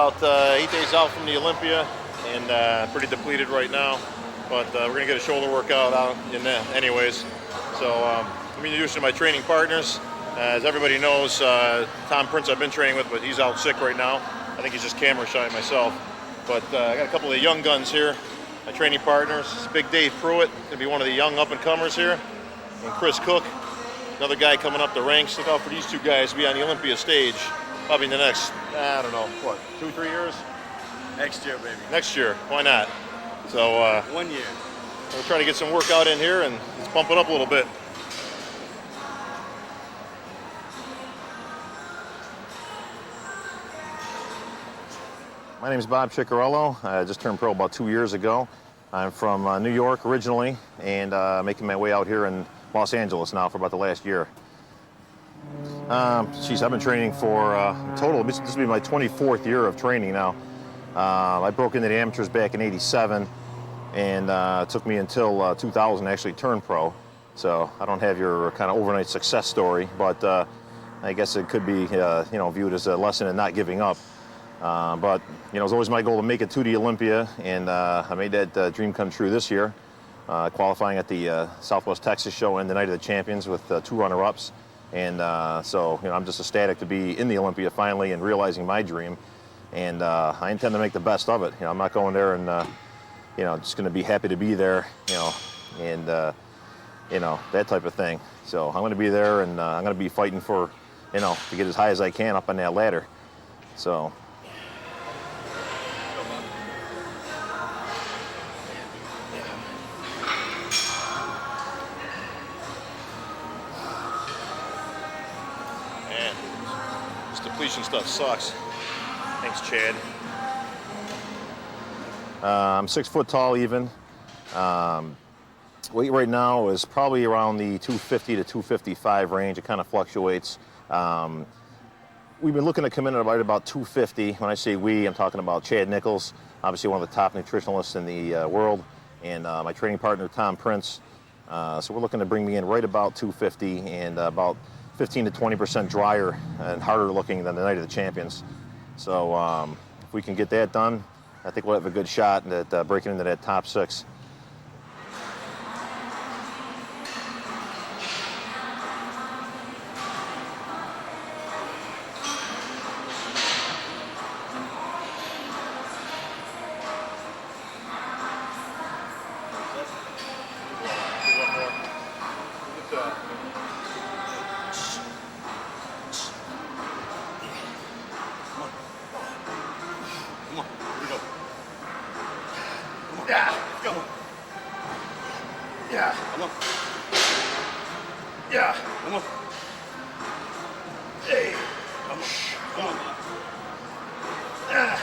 about 8 days out from the Olympia, and pretty depleted right now. But we're gonna get a shoulder workout out in there anyways. So let me introduce you to my training partners. As everybody knows, Tom Prince I've been training with, but he's out sick right now. I think he's just camera shy myself. But I got a couple of young guns here. My training partners, this is Big Dave Pruitt, gonna be one of the young up-and-comers here, and Chris Cook, another guy coming up the ranks. Look out for these two guys to be on the Olympia stage, probably in the next, I don't know, what, 2-3 years? Next year, baby. Next year, why not? So 1 year. we'll try to get some workout in here and let's pump it up a little bit. My name is Bob Cicherillo. I just turned pro about 2 years ago. I'm from New York originally, and making my way out here in Los Angeles now for about the last year. Geez, I've been training for total, this will be my 24th year of training now. I broke into the amateurs back in '87, and it took me until 2000 to actually turn pro. So I don't have your kind of overnight success story, but I guess it could be viewed as a lesson in not giving up. But it was always my goal to make it to the Olympia, and I made that dream come true this year, qualifying at the Southwest Texas show and the Night of the Champions with 2 runner-ups. And so I'm just ecstatic to be in the Olympia finally and realizing my dream. And I intend to make the best of it. I'm not going there and just going to be happy to be there, and that type of thing. So I'm going to be there, and I'm going to be fighting for, to get as high as I can up on that ladder. So. Man, this depletion stuff sucks. Thanks, Chad. I'm 6 foot tall even. Weight right now is probably around the 250 to 255 range. It kind of fluctuates. We've been looking to come in at right about 250. When I say we, I'm talking about Chad Nichols, obviously one of the top nutritionalists in the world, and my training partner, Tom Prince. So we're looking to bring me in right about 250 and about 15 to 20% drier and harder looking than the Night of the Champions. So if we can get that done, I think we'll have a good shot at breaking into that top 6. Yeah, let's go. Yeah, come on. Yeah, come on. Hey, come on, come on. Ah,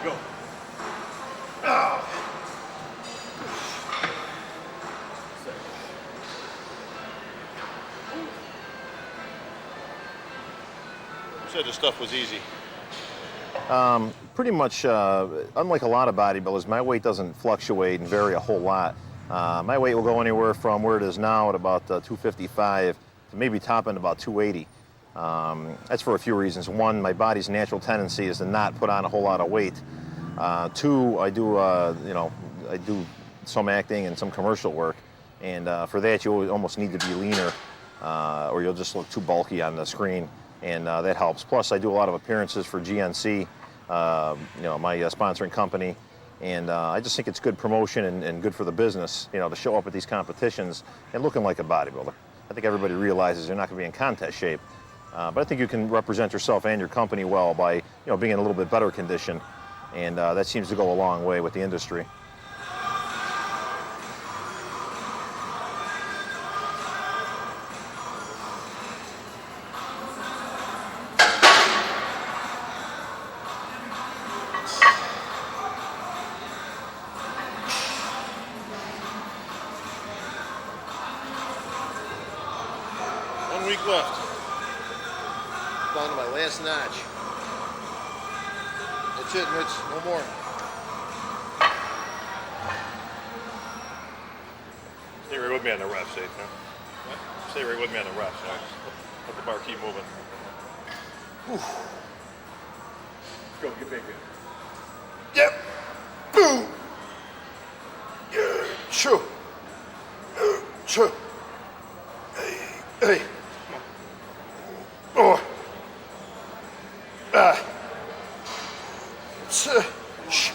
go. Oh. You said this stuff was easy. Pretty much, unlike a lot of bodybuilders, my weight doesn't fluctuate and vary a whole lot. My weight will go anywhere from where it is now at about 255 to maybe topping about 280. That's for a few reasons. One, my body's natural tendency is to not put on a whole lot of weight. 2, I do some acting and some commercial work, and for that you almost need to be leaner, or you'll just look too bulky on the screen. And that helps. Plus, I do a lot of appearances for GNC, my sponsoring company, and I just think it's good promotion and good for the business, to show up at these competitions and looking like a bodybuilder. I think everybody realizes you're not going to be in contest shape, but I think you can represent yourself and your company well by, being in a little bit better condition, and that seems to go a long way with the industry. 1 week left. Down to my last notch. That's it, Mitch. No more. Stay right with me on the refs, eh? What? Stay right with me on the refs. Let the bar keep moving. Whew. go. Get big. Yep. Boom. Yeah. Shoo. Shoo. Hey. Hey. Oh. Ah. Shh.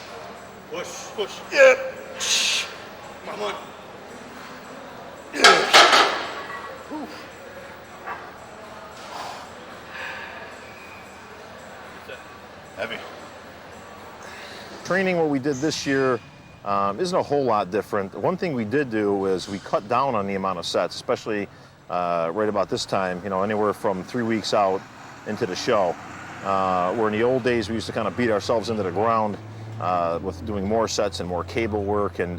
Push, push. Yep. Shh. Come on. Yeah. Heavy. Training, what we did this year isn't a whole lot different. One thing we did do is we cut down on the amount of sets, especially right about this time, you know, anywhere from 3 weeks out into the show. Where in the old days we used to kind of beat ourselves into the ground with doing more sets and more cable work and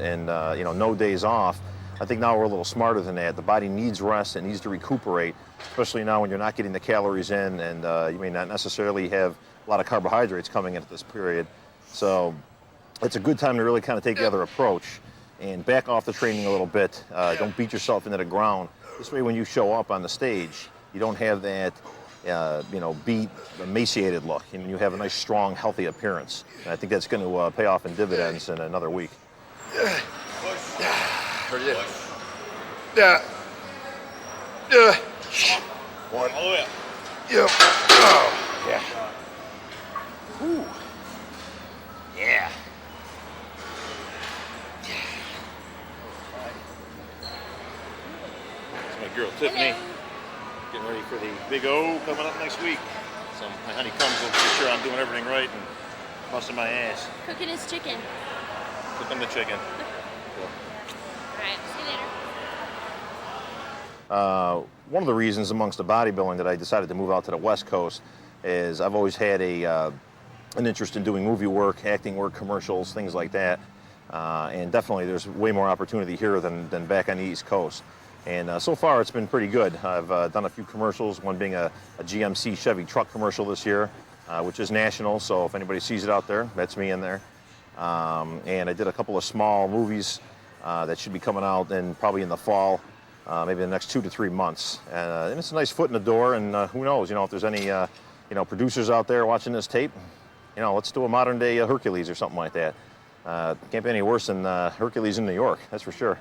you know, no days off. I think now we're a little smarter than that. The body needs rest, it needs to recuperate, especially now when you're not getting the calories in and you may not necessarily have a lot of carbohydrates coming in at this period. So it's a good time to really kind of take the other approach and back off the training a little bit. Don't beat yourself into the ground. This way when you show up on the stage, you don't have that you know, beat, emaciated look, and you have a nice, strong, healthy appearance. And I think that's going to pay off in dividends in another week. Yeah. Yeah. Yeah. One. All the way up. Yep. Oh. Yeah. Ooh. Yeah. That's my girl, Tiffany. Getting ready for the Big O coming up next week. So my honeycombs will be sure I'm doing everything right and busting my ass. Cooking his chicken. Cooking the chicken. All right, see you later. One of the reasons amongst the bodybuilding that I decided to move out to the West Coast is I've always had an interest in doing movie work, acting work, commercials, things like that. And definitely there's way more opportunity here than back on the East Coast. And so far it's been pretty good. I've done a few commercials, one being a GMC Chevy truck commercial this year, which is national, so if anybody sees it out there, that's me in there. And I did a couple of small movies that should be coming out probably in the fall, maybe the next 2 to 3 months. And it's a nice foot in the door, and who knows, you know, if there's any you know, producers out there watching this tape, you know, let's do a modern day Hercules or something like that. Can't be any worse than Hercules in New York, that's for sure.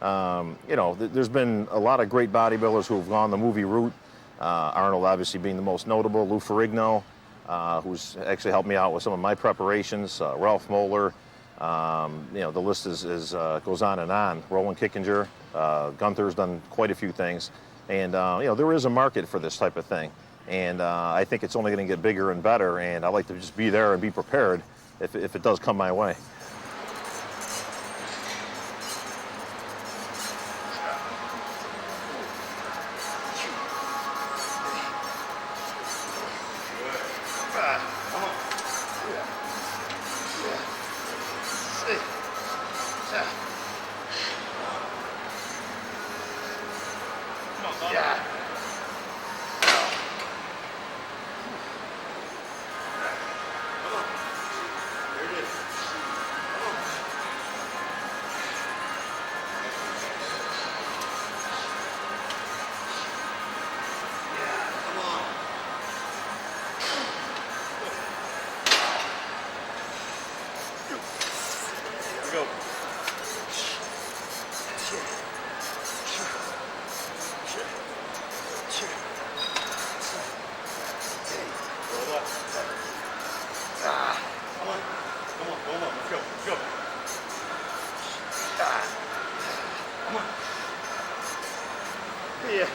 You know, there's been a lot of great bodybuilders who have gone the movie route. Arnold obviously being the most notable, Lou Ferrigno, who's actually helped me out with some of my preparations, Ralph Moeller. You know, the list goes on and on. Roland Kickinger, Gunther's done quite a few things. And, you know, there is a market for this type of thing. And I think it's only going to get bigger and better. And I like to just be there and be prepared if it does come my way. Go. Yeah.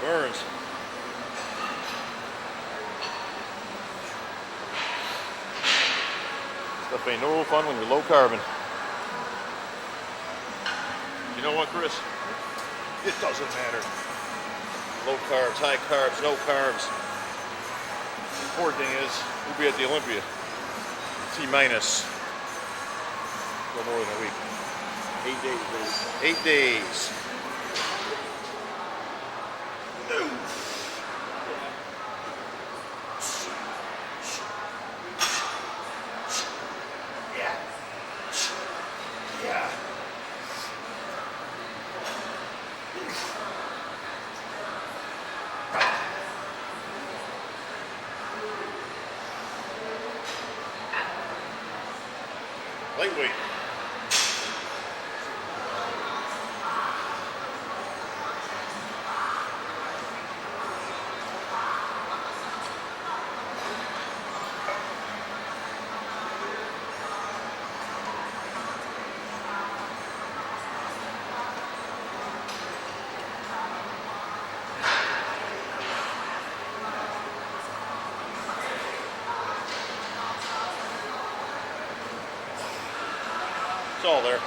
Burns. Stuff ain't no fun when you're low carbon. You know what, Chris? It doesn't matter. Low carbs, high carbs, no carbs. The important thing is we'll be at the Olympia. T minus no more than a week. 8 days, baby. 8 days. Lightweight. It's all there.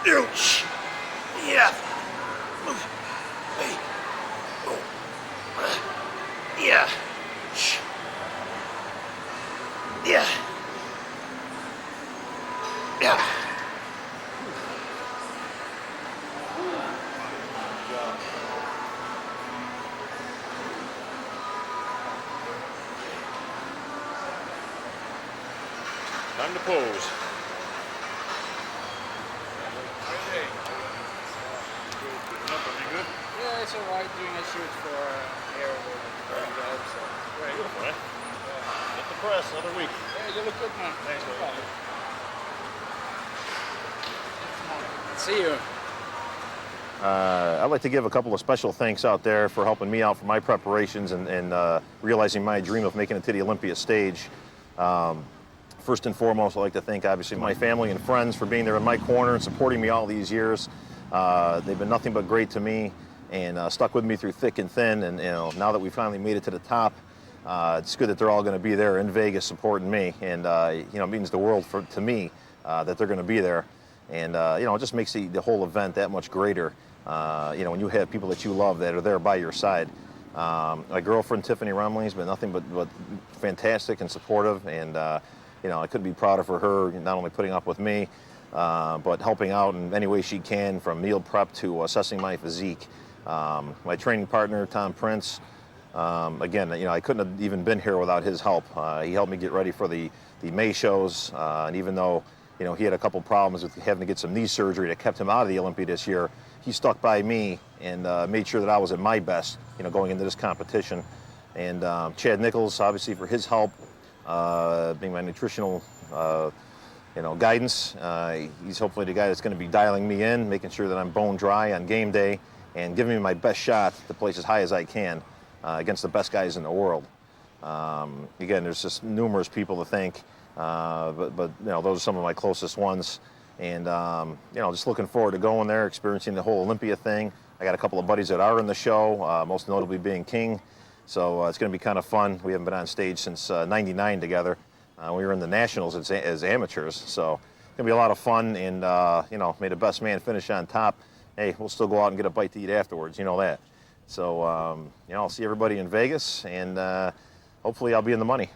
Ouch. Yeah. Hey. Oh. Yeah. Yeah. Yeah. Time to pose. Yeah, it's alright doing a shoot for air job, so. Great. Beautiful, man. Get the press another week. Yeah, you look good, man. Thanks, buddy. See you. I'd like to give a couple of special thanks out there for helping me out for my preparations and realizing my dream of making it to the Olympia stage. First and foremost, I'd like to thank obviously my family and friends for being there in my corner and supporting me all these years. They've been nothing but great to me and stuck with me through thick and thin. And now that we finally made it to the top, it's good that they're all going to be there in Vegas supporting me. And it means the world to me that they're going to be there. And it just makes the whole event that much greater. When you have people that you love that are there by your side. My girlfriend Tiffany Rumley has been nothing but fantastic and supportive, and I couldn't be prouder for her, not only putting up with me, but helping out in any way she can, from meal prep to assessing my physique. My training partner Tom Prince, again, I couldn't have even been here without his help. He helped me get ready for the May shows, and even though he had a couple problems with having to get some knee surgery that kept him out of the Olympia this year, he stuck by me and made sure that I was at my best, going into this competition. And Chad Nichols, obviously, for his help, being my nutritional, guidance. He's hopefully the guy that's going to be dialing me in, making sure that I'm bone dry on game day, and giving me my best shot to place as high as I can against the best guys in the world. Again, there's just numerous people to thank, but those are some of my closest ones. And just looking forward to going there, experiencing the whole Olympia thing. I got a couple of buddies that are in the show, most notably being King. So it's going to be kind of fun. We haven't been on stage since '99 together. We were in the Nationals as amateurs. So it's going to be a lot of fun. And, may the best man finish on top. Hey, we'll still go out and get a bite to eat afterwards. You know that. So, I'll see everybody in Vegas. And hopefully I'll be in the money.